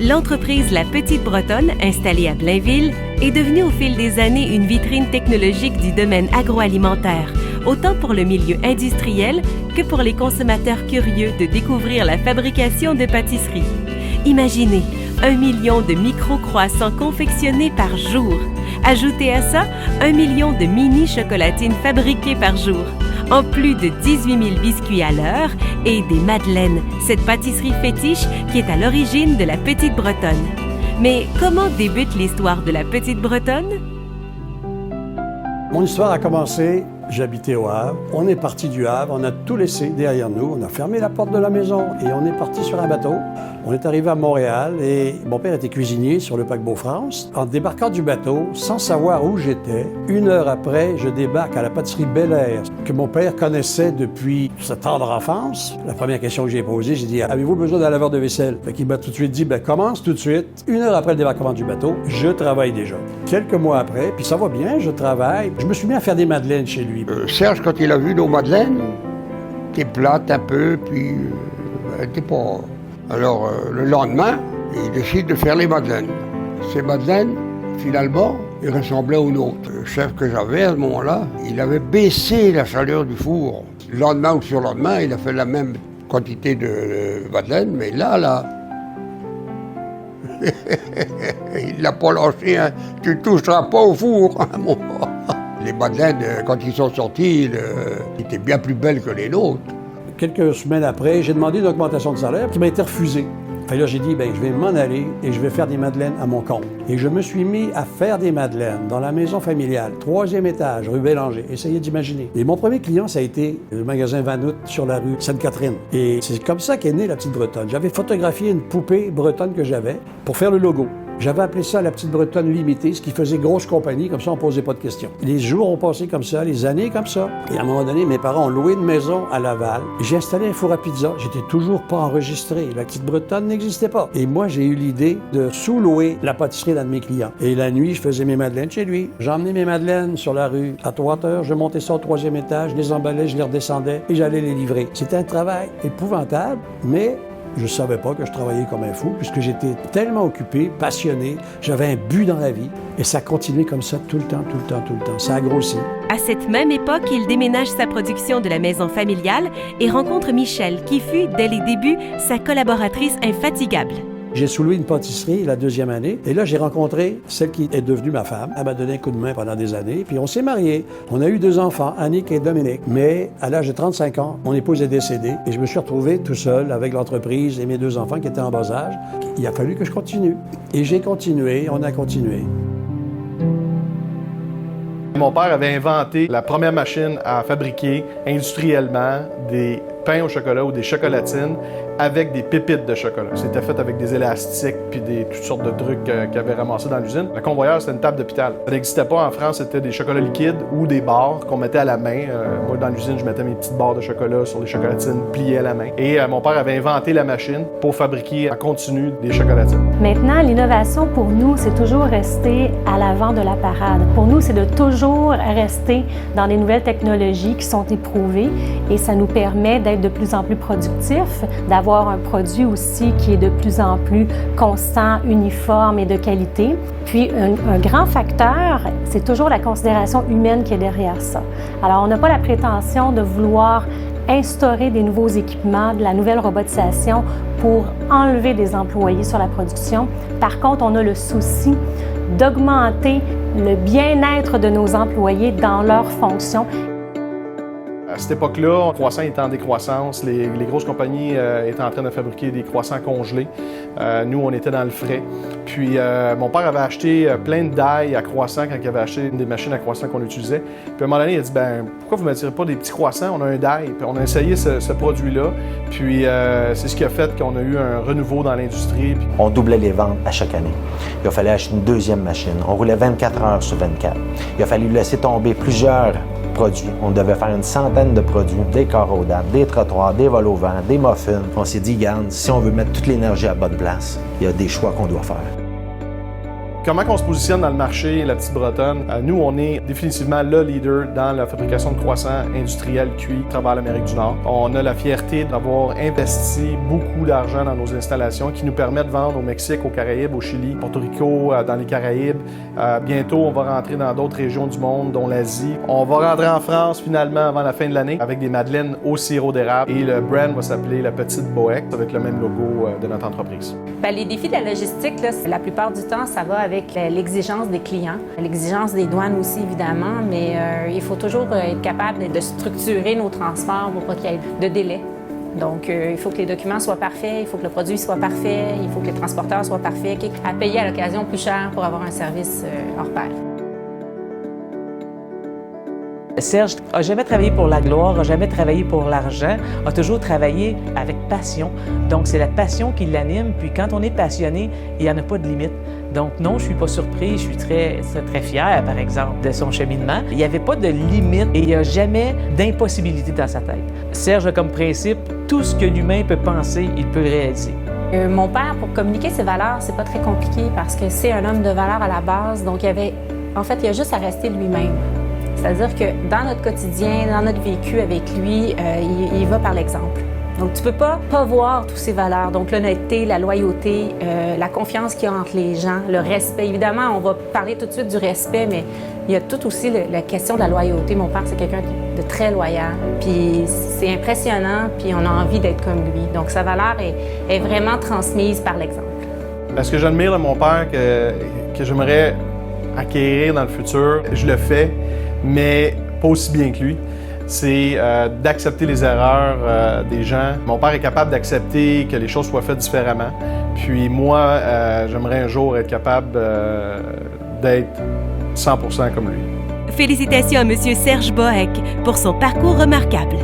L'entreprise La Petite Bretonne, installée à Blainville, est devenue au fil des années une vitrine technologique du domaine agroalimentaire, autant pour le milieu industriel que pour les consommateurs curieux de découvrir la fabrication de pâtisseries. Imaginez 1 million de micro-croissants confectionnés par jour. Ajoutez à ça 1 million de mini-chocolatines fabriquées par jour, en plus de 18 000 biscuits à l'heure et des madeleines, cette pâtisserie fétiche qui est à l'origine de La Petite Bretonne. Mais comment débute l'histoire de La Petite Bretonne? Mon histoire a commencé, j'habitais au Havre. On est parti du Havre, on a tout laissé derrière nous, on a fermé la porte de la maison et on est parti sur un bateau. On est arrivé à Montréal et mon père était cuisinier sur le paquebot France. En débarquant du bateau, sans savoir où j'étais, 1 heure après, je débarque à la pâtisserie Bel-Air, que mon père connaissait depuis sa tendre enfance. La première question que j'ai posée, j'ai dit « Avez-vous besoin d'un laveur de vaisselle? » Fait qu'il m'a tout de suite dit « Commence tout de suite. » 1 heure après le débarquement du bateau, je travaille déjà. Quelques mois après, puis ça va bien, je travaille. Je me suis mis à faire des madeleines chez lui. Serge, quand il a vu nos madeleines, t'es plate un peu, puis t'es pas... Alors, le lendemain, il décide de faire les madeleines. Ces madeleines, finalement, ils ressemblaient aux nôtres. Le chef que j'avais à ce moment-là, il avait baissé la chaleur du four. Le lendemain ou sur le lendemain, il a fait la même quantité de madeleines, mais là... il l'a pas lâché, hein. Tu ne toucheras pas au four, hein, mon gars. Les madeleines, quand ils sont sortis, étaient bien plus belles que les nôtres. Quelques semaines après, j'ai demandé une augmentation de salaire qui m'a été refusée. Fait là, j'ai dit, je vais m'en aller et je vais faire des madeleines à mon compte. Et je me suis mis à faire des madeleines dans la maison familiale, 3e étage, rue Bélanger. Essayez d'imaginer. Et mon premier client, ça a été le magasin Vanout sur la rue Sainte-Catherine. Et c'est comme ça qu'est née La Petite Bretonne. J'avais photographié une poupée bretonne que j'avais pour faire le logo. J'avais appelé ça La Petite Bretonne Limitée, ce qui faisait grosse compagnie, comme ça on posait pas de questions. Les jours ont passé comme ça, les années comme ça. Et à un moment donné, mes parents ont loué une maison à Laval. J'ai installé un four à pizza. J'étais toujours pas enregistré. La Petite Bretonne n'existait pas. Et moi, j'ai eu l'idée de sous-louer la pâtisserie d'un de mes clients. Et la nuit, je faisais mes madeleines chez lui. J'emmenais mes madeleines sur la rue à Atwater. Je montais ça au 3e étage, je les emballais, je les redescendais et j'allais les livrer. C'était un travail épouvantable, mais je ne savais pas que je travaillais comme un fou, puisque j'étais tellement occupé, passionné, j'avais un but dans la vie, et ça continuait comme ça tout le temps. Ça a grossi. À cette même époque, il déménage sa production de la maison familiale et rencontre Michel, qui fut, dès les débuts, sa collaboratrice infatigable. J'ai sous-loué une pâtisserie la 2e année, et là, j'ai rencontré celle qui est devenue ma femme. Elle m'a donné un coup de main pendant des années, puis on s'est mariés. On a eu 2 enfants, Annick et Dominique. Mais à l'âge de 35 ans, mon épouse est décédée, et je me suis retrouvé tout seul avec l'entreprise et mes 2 enfants qui étaient en bas âge. Il a fallu que je continue. Et j'ai continué, on a continué. Mon père avait inventé la première machine à fabriquer industriellement des pains au chocolat ou des chocolatines avec des pépites de chocolat. C'était fait avec des élastiques puis toutes sortes de trucs qu'il avait ramassés dans l'usine. Le convoyeur, c'était une table d'hôpital. Ça n'existait pas en France, c'était des chocolats liquides ou des barres qu'on mettait à la main. Moi, dans l'usine, je mettais mes petites barres de chocolat sur les chocolatines pliées à la main. Et mon père avait inventé la machine pour fabriquer en continu des chocolatines. Maintenant, l'innovation pour nous, c'est toujours rester à l'avant de la parade. Pour nous, c'est de toujours rester dans les nouvelles technologies qui sont éprouvées et ça nous permet d'être de plus en plus productifs, d'avoir un produit aussi qui est de plus en plus constant, uniforme et de qualité. Puis un grand facteur, c'est toujours la considération humaine qui est derrière ça. Alors, on n'a pas la prétention de vouloir instaurer des nouveaux équipements, de la nouvelle robotisation pour enlever des employés sur la production. Par contre, on a le souci d'augmenter le bien-être de nos employés dans leurs fonctions. À cette époque-là, le croissant était en décroissance. Les grosses compagnies étaient en train de fabriquer des croissants congelés. Nous, on était dans le frais. Puis, mon père avait acheté plein de d'ail à croissant quand il avait acheté une des machines à croissant qu'on utilisait. Puis, à un moment donné, il a dit pourquoi vous ne m'attirez pas des petits croissants? On a un d'ail. Puis, on a essayé ce produit-là. Puis, c'est ce qui a fait qu'on a eu un renouveau dans l'industrie. On doublait les ventes à chaque année. Il a fallu acheter une 2e machine. On roulait 24 heures sur 24. Il a fallu laisser tomber plusieurs produits. On devait faire une centaine de produits, des corrodables, des trottoirs, des vols au vent, des muffins. On s'est dit, regarde, si on veut mettre toute l'énergie à bonne place, il y a des choix qu'on doit faire. Comment on se positionne dans le marché, la petite Bretonne? Nous, on est définitivement le leader dans la fabrication de croissants industriels cuits à travers l'Amérique du Nord. On a la fierté d'avoir investi beaucoup d'argent dans nos installations qui nous permettent de vendre au Mexique, aux Caraïbes, au Chili, Porto Rico, dans les Caraïbes. Bientôt, on va rentrer dans d'autres régions du monde, dont l'Asie. On va rentrer en France finalement avant la fin de l'année avec des madeleines au sirop d'érable et le brand va s'appeler La Petite Bohec avec le même logo de notre entreprise. Bien, les défis de la logistique, là, la plupart du temps, ça va avec l'exigence des clients, l'exigence des douanes aussi, évidemment, mais il faut toujours être capable de structurer nos transports pour pas qu'il y ait de délai. Donc, il faut que les documents soient parfaits, il faut que le produit soit parfait, il faut que les transporteurs soient parfaits, à payer à l'occasion plus cher pour avoir un service hors pair. Serge n'a jamais travaillé pour la gloire, n'a jamais travaillé pour l'argent, a toujours travaillé avec passion. Donc, c'est la passion qui l'anime. Puis, quand on est passionné, il n'y en a pas de limite. Donc, non, je ne suis pas surpris. Je suis très fier, par exemple, de son cheminement. Il n'y avait pas de limite et il n'y a jamais d'impossibilité dans sa tête. Serge a comme principe, tout ce que l'humain peut penser, il peut réaliser. Mon père, pour communiquer ses valeurs, c'est pas très compliqué parce que c'est un homme de valeurs à la base. Donc, il a juste à rester lui-même. C'est-à-dire que dans notre quotidien, dans notre vécu avec lui, il va par l'exemple. Donc, tu ne peux pas voir toutes ces valeurs. Donc, l'honnêteté, la loyauté, la confiance qu'il y a entre les gens, le respect. Évidemment, on va parler tout de suite du respect, mais il y a tout aussi la question de la loyauté. Mon père, c'est quelqu'un de très loyal. Puis, c'est impressionnant, puis on a envie d'être comme lui. Donc, sa valeur est vraiment transmise par l'exemple. Ce que j'admire de mon père, que j'aimerais acquérir dans le futur, je le fais, mais pas aussi bien que lui. C'est d'accepter les erreurs des gens. Mon père est capable d'accepter que les choses soient faites différemment. Puis moi, j'aimerais un jour être capable d'être 100% comme lui. Félicitations à M. Serge Bohec pour son parcours remarquable.